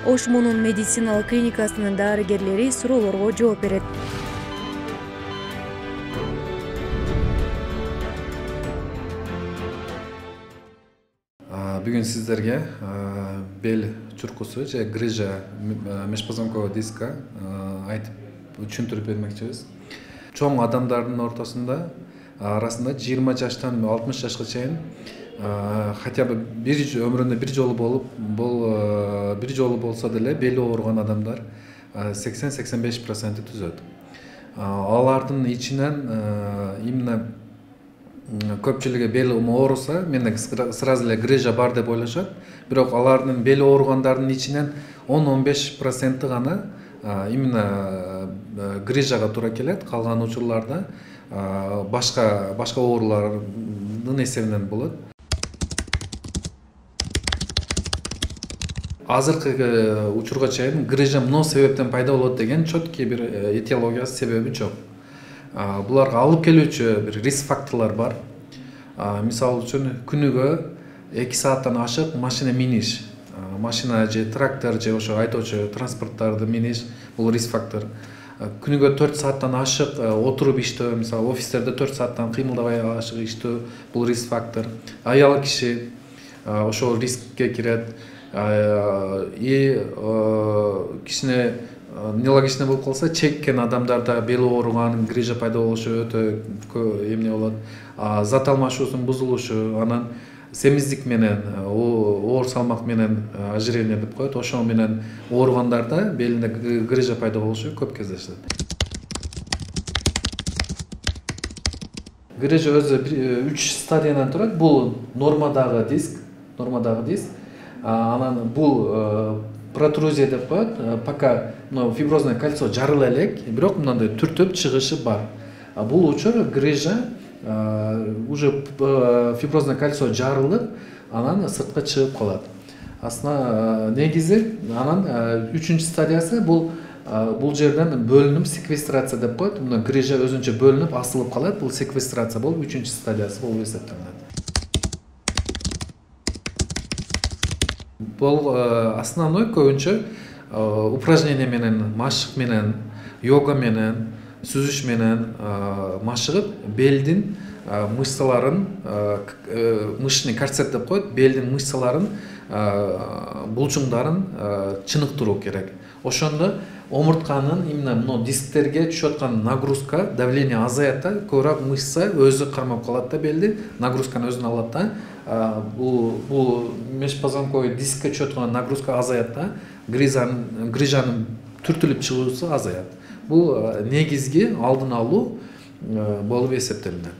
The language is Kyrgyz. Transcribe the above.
Ош Мунун медициналык клиникасынын дарыгерлери суроолорго жооп берет. Бүгүн сиздерге бел чуркусу же грыжа межпозвонкового диска айтып түшүндүрүп бермекчибиз. Чоң адамдардын ортосунда арасында 20 жаштан 60 жашка чейин хотя бы өмүрүндө бир жолу болсо деле бели ооруган адамдар 80-85% түзөт. Алардын ичинен именно көпчүлүгү бел ооруса, менде сразу эле грыжа бар деп ойлошот. Бирок алардын бели ооругандардын ичинен 10-15% гана именно грыжага туура келет. Калган учурларда башка оорулардын эсебинен болот. Азыркы учурга чейин грыжа мына себептен пайда болот деген четкий бир этиологиясы себеби жок. Буларга алып келүүчү бир риск факторлор бар. Мисалы үчүн күнүгө 2 сааттан ашык машина миниш, машина же трактор же ошо айдоочу транспорттарды миниш бул риск фактор. Күнүгө 4 сааттан ашык отуруп иштөө, мисалы офистерде 4 сааттан кыймылдабай ашык иштөө бул риск фактор. Аял киши ошол рискке кирет. Кичине нелогично болуп калса, чеккен адамдарда бели ооруган, грыжа пайда болушу өтө эмне болот. Зат алмашуусунун бузулушу, анан семиздик менен, оор салмак менен ожирение деп коет. Ошол менен ооругандарда белинде грыжа пайда болушу көп кездешет. Грыжа өзү 3 стадиядан турат. Бул нормадагы диск, анан бул протрузия деп коет. Пока фиброзное кольцо жарыла элек, бирок мындай түртүп чыгышы бар. Бул учур грыжа уже фиброзное кольцо жарылып, анан сыртка чыгып калат. Аслында негизи анан 3-чү стадиясы бул жерден бөлүнүп секвестрация деп коет. Мына грыжа өзүнчө бөлүнүп асылып калат. Бул секвестрация болуп 3-чү стадиясы болуп эсептелет. Бул основной көбүнчө упражнение менен, машык менен, йога менен, сүзүш менен машыгып белдин мышцаларын, мышечный корсет деп коет, белдин мышцаларын, булчуңдарын чыныктыруу керек. Ошондо омуртканын именно мына дисктерге түшүп аткан нагрузка, давление азаят да, көбүрөөк мышца өзү кармап калат да, белди нагрузканы өзүнө алат да. Бул межпозвонковый дискке түшүп аткан нагрузка азаят да, грыжанын түртүлүп чыгуусу азаят. Бул негизги алдын алуу болуп эсептелинет.